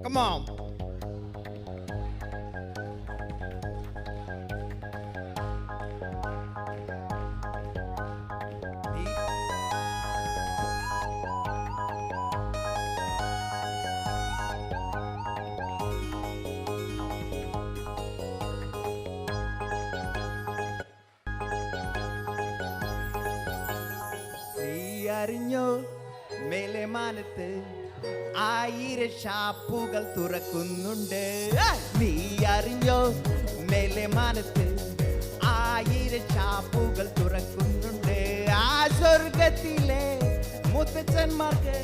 Come on. നീ അറിഞ്ഞോ മേലെ മാനത്ത് 1000 ഷാപ്പുകൾ തുറക്കുന്നുണ്ട്. നീ അറിഞ്ഞോ മേലെ മാനത്ത് 1000 ഷാപ്പുകൾ തുറക്കുന്നുണ്ട്. ആ സ്വർഗത്തിലെ മുത്തച്ഛന്മാർക്ക്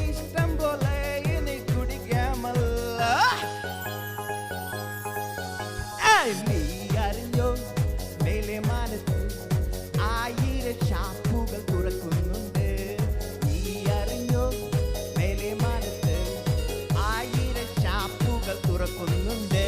ഇഷ്ടം പോലെ ഇനി കുടിക്കാമല്ലോ. നീ അറിഞ്ഞോ മേലെ മാനത്ത് 1000 ഷാപ്പുകൾ തുറക്കുന്നുണ്ട്. നീ അറിഞ്ഞോ മേലെ മാനത്ത് 1000 ഷാപ്പുകൾ തുറക്കുന്നുണ്ട്.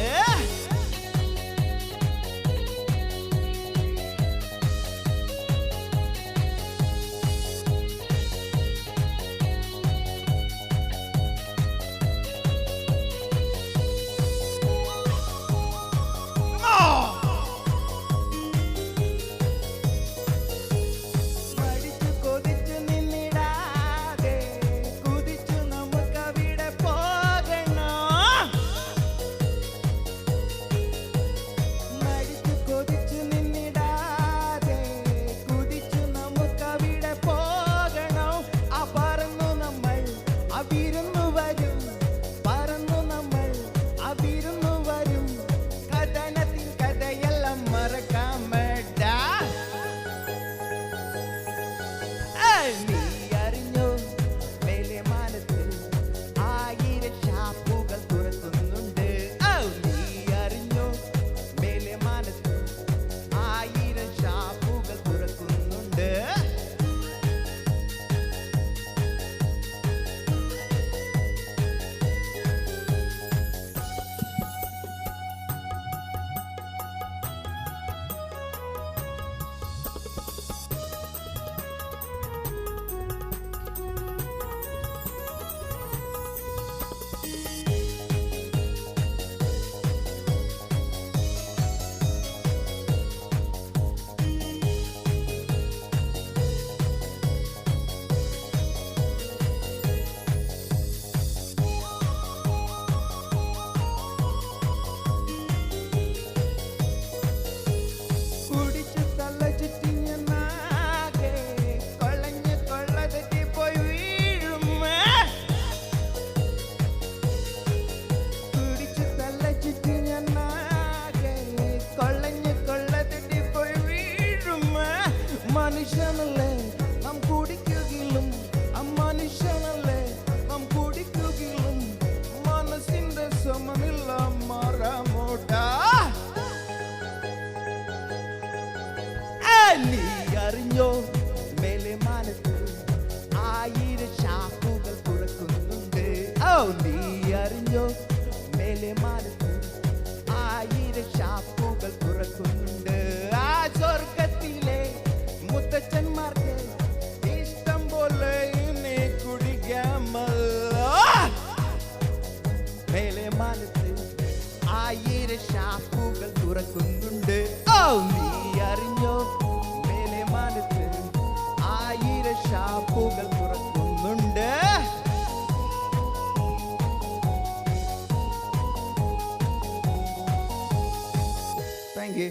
മനുഷ്യനല്ലേ നാം കുടിക്കുകയും മനുഷ്യനല്ലേ നാം കുടിക്കുകയും മനസ്സിന്റെ സമനില മറമോട്ട. നീ അറിഞ്ഞോ മേലെ മാനത്ത് 1000 ഷാപ്പുകൾ തുറക്കുന്നുണ്ട്. നീ അറിഞ്ഞോ മേലെ മാനത്ത് 1000 ഷാപ്പുകൾ തുറക്കുന്നുണ്ട്. ആ സ്വർഗത്തിലെ മുത്തച്ഛന്മാർക്ക് ഇഷ്ടം പോലെ ഇനി കുടിക്കാമല്ലോ. മേലെ മാനത്ത് 1000 ഷാപ്പുകൾ തുറക്കുന്നുണ്ട്. നീ അറിഞ്ഞോ മേലെ മാനത്ത് 1000 ഷാപ്പുകൾ തുറക്കുന്നുണ്ട്. Thank you.